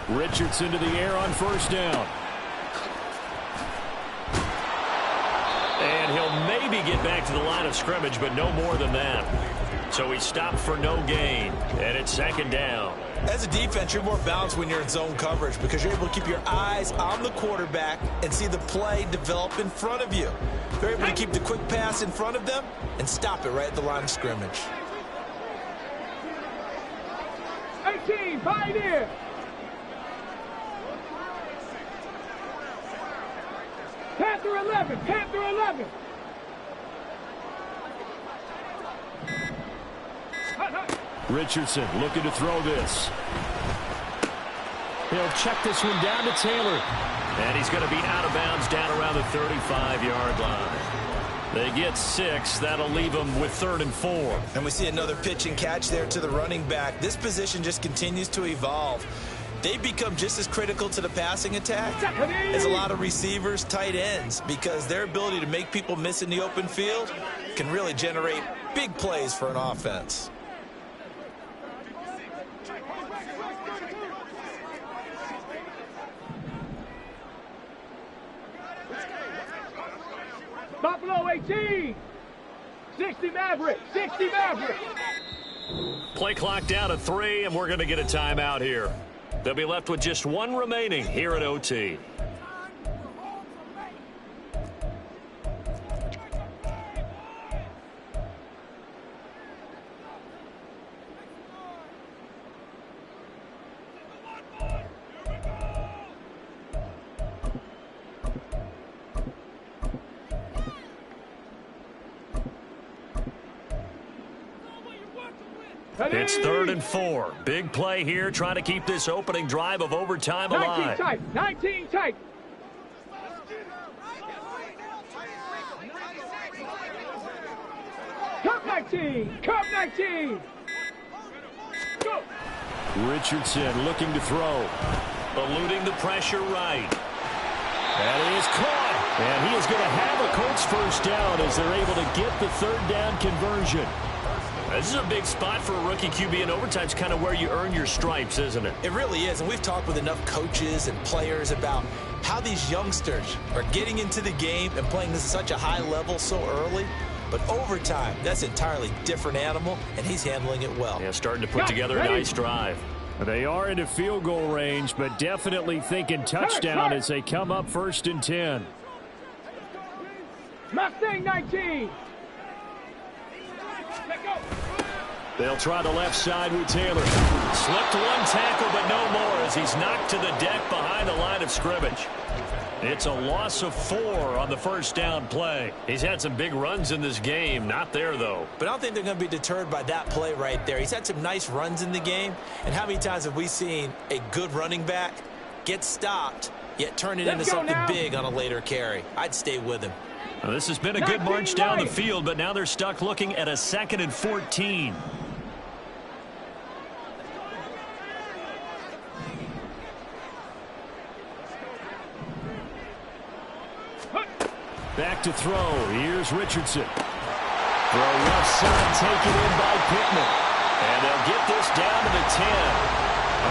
Richardson to the air on first down. And he'll maybe get back to the line of scrimmage, but no more than that. So he stopped for no gain, and it's second down. As a defense, you're more balanced when you're in zone coverage because you're able to keep your eyes on the quarterback and see the play develop in front of you. They're able to keep the quick pass in front of them and stop it right at the line of scrimmage. 18 Pioneer. Panther 11. Panther 11. Richardson looking to throw this. He'll check this one down to Taylor. And he's going to be out of bounds down around the 35-yard line. They get 6. That'll leave them with 3rd and 4. And we see another pitch and catch there to the running back. This position just continues to evolve. They become just as critical to the passing attack as a lot of receivers, tight ends, because their ability to make people miss in the open field can really generate big plays for an offense. Buffalo 18. 60 Maverick. 60 Maverick. Play clock down to 3, and we're going to get a timeout here. They'll be left with just 1 remaining here at OT. It's 3rd and 4. Big play here, trying to keep this opening drive of overtime 19 alive. tight. 19 tight. Cup 19. Cup 19. Go. Richardson looking to throw. Eluding the pressure right. That is caught. And he is going to have a Colts first down as they're able to get the 3rd down conversion. This is a big spot for a rookie QB, and overtime's kind of where you earn your stripes, isn't it? It really is, and we've talked with enough coaches and players about how these youngsters are getting into the game and playing this at such a high level so early. But overtime, that's an entirely different animal, and he's handling it well. Yeah, starting to put together a nice drive. They are into field goal range, but definitely thinking touchdown as they come up 1st and 10. Mustang 19. Let go. They'll try the left side with Taylor. Slipped one tackle, but no more as he's knocked to the deck behind the line of scrimmage. It's a loss of 4 on the first down play. He's had some big runs in this game. Not there, though. But I don't think they're going to be deterred by that play right there. He's had some nice runs in the game. And how many times have we seen a good running back get stopped, yet turn it into something big on a later carry? I'd stay with him. Well, this has been a good march down the field, but now they're stuck looking at a 2nd and 14. Back to throw. Here's Richardson. Throw left side, taken in by Pittman. And they'll get this down to the 10.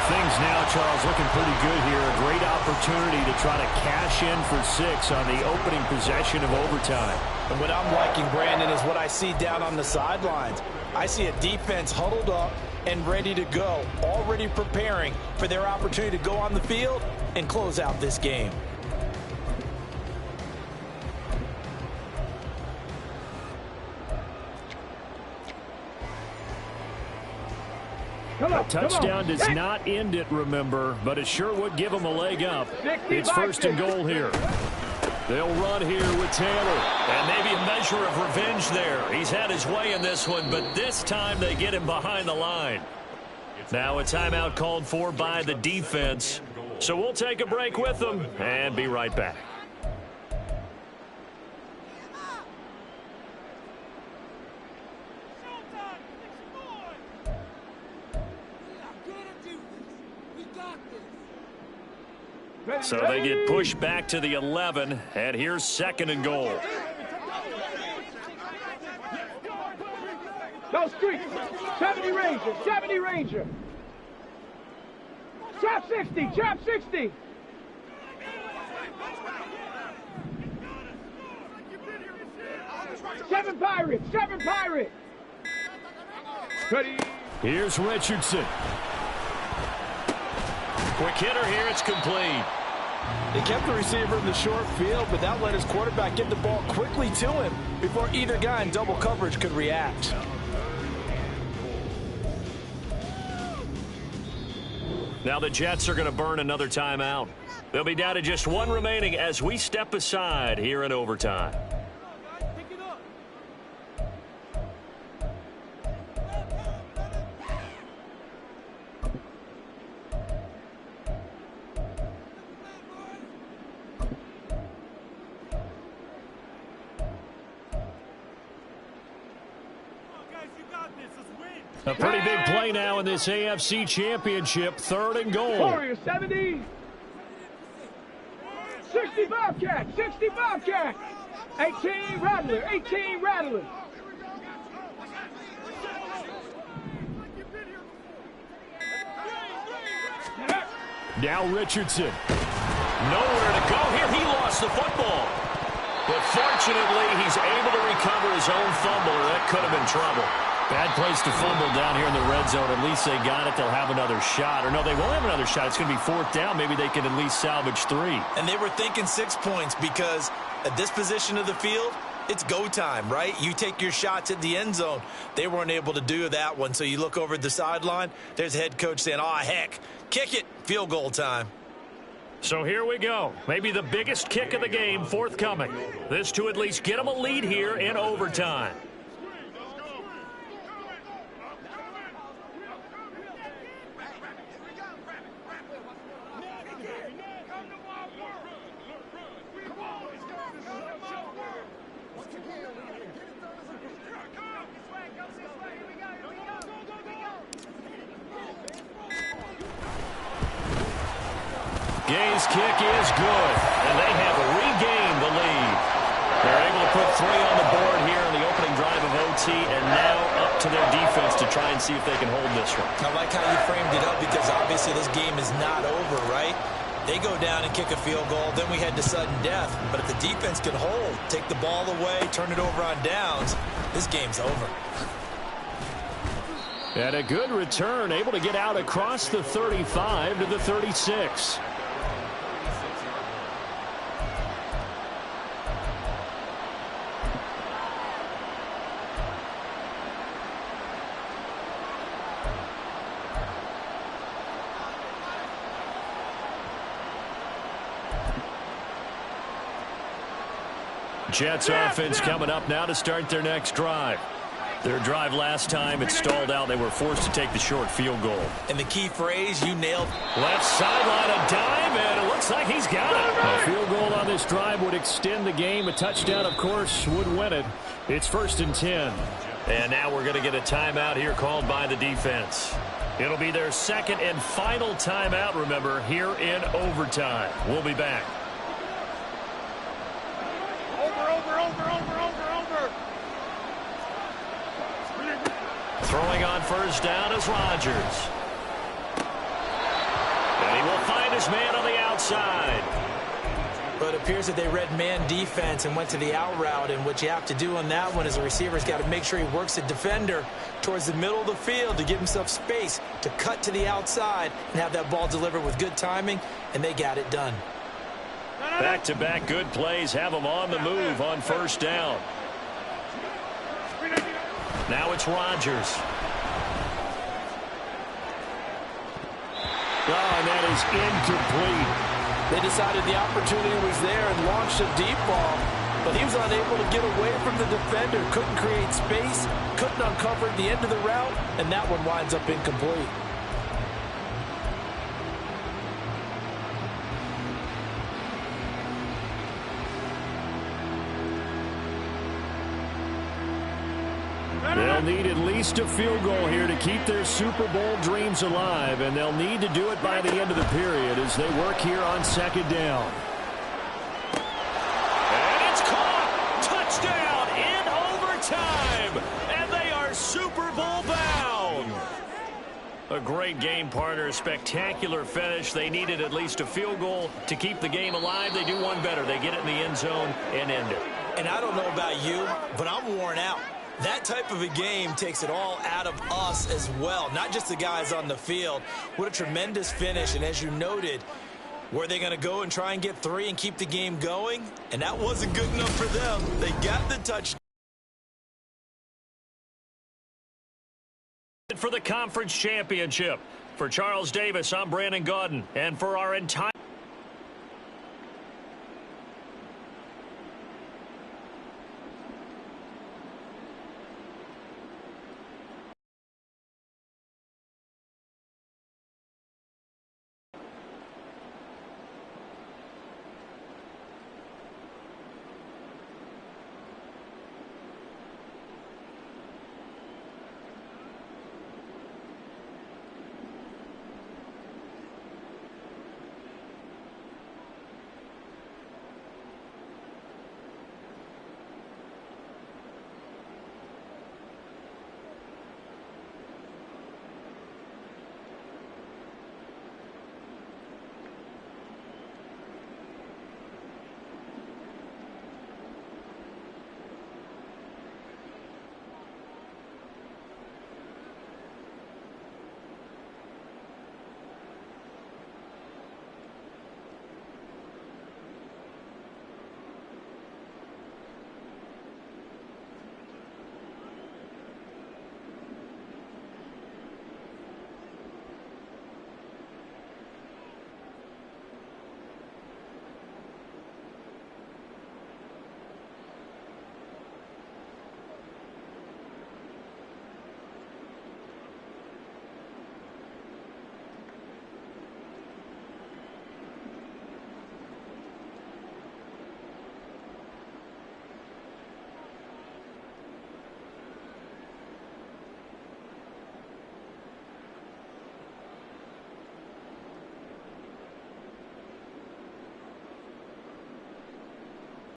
Things now, Charles, looking pretty good here. A great opportunity to try to cash in for 6 on the opening possession of overtime. And what I'm liking, Brandon, is what I see down on the sidelines. I see a defense huddled up and ready to go, already preparing for their opportunity to go on the field and close out this game. A touchdown does not end it, remember, but it sure would give them a leg up. It's 1st and goal here. They'll run here with Taylor. And maybe a measure of revenge there. He's had his way in this one, but this time they get him behind the line. Now a timeout called for by the defense. So we'll take a break with them and be right back. So they get pushed back to the 11, and here's 2nd and goal. Go street. 70 Ranger. 70 Ranger. Trap 60. Trap 60. Seven Pirate. 7 Pirate. Ready. Here's Richardson. Quick hitter here. It's complete. They kept the receiver in the short field, but that let his quarterback get the ball quickly to him before either guy in double coverage could react. Now the Jets are going to burn another timeout. They'll be down to just 1 remaining as we step aside here in overtime. A pretty big play now in this AFC Championship. 3rd and goal. Warrior 70. 60 Bobcat. 60 Bobcat. 18 Rattler. 18 Rattler. Now Richardson. Nowhere to go here. He lost the football. But fortunately, he's able to recover his own fumble, or that could have been trouble. Bad place to fumble down here in the red zone. At least they got it. They'll have another shot. Or no, they won't have another shot. It's going to be 4th down. Maybe they can at least salvage 3. And they were thinking 6 points because at this position of the field, it's go time, right? You take your shots at the end zone. They weren't able to do that one. So you look over at the sideline. There's the head coach saying, oh, heck, kick it. Field goal time. So here we go. Maybe the biggest kick of the game forthcoming. This to at least get them a lead here in overtime. Gay's kick is good, and they have regained the lead. They're able to put 3 on the board here in the opening drive of OT, and now up to their defense to try and see if they can hold this one. I like how you framed it up because obviously this game is not over, right? They go down and kick a field goal, then we head to sudden death. But if the defense can hold, take the ball away, turn it over on downs, this game's over. And a good return, able to get out across the 35 to the 36. Jets offense coming up now to start their next drive. Their drive last time, it stalled out. They were forced to take the short field goal. And the key phrase, you nailed. Left sideline, a dive, and it looks like he's got it. A field goal on this drive would extend the game. A touchdown, of course, would win it. It's 1st and 10. And now we're going to get a timeout here called by the defense. It'll be their second and final timeout, remember, here in overtime. We'll be back. Throwing on first down is Rodgers. And he will find his man on the outside. But it appears that they read man defense and went to the out route. And what you have to do on that one is the receiver's got to make sure he works the defender towards the middle of the field to give himself space to cut to the outside and have that ball delivered with good timing. And they got it done. Back-to-back good plays have them on the move on first down. Now it's Rodgers. Oh, and that is incomplete. They decided the opportunity was there and launched a deep ball, but he was unable to get away from the defender, couldn't create space, couldn't uncover the end of the route, and that one winds up incomplete. They'll need at least a field goal here to keep their Super Bowl dreams alive, and they'll need to do it by the end of the period as they work here on 2nd down. And it's caught! Touchdown in overtime! And they are Super Bowl bound! A great game, partner. Spectacular finish. They needed at least a field goal to keep the game alive. They do one better. They get it in the end zone and end it. And I don't know about you, but I'm worn out. That type of a game takes it all out of us as well, not just the guys on the field. What a tremendous finish, and as you noted, were they going to go and try and get 3 and keep the game going? And that wasn't good enough for them. They got the touchdown. For the conference championship. For Charles Davis, I'm Brandon Gaudin. And for our entire...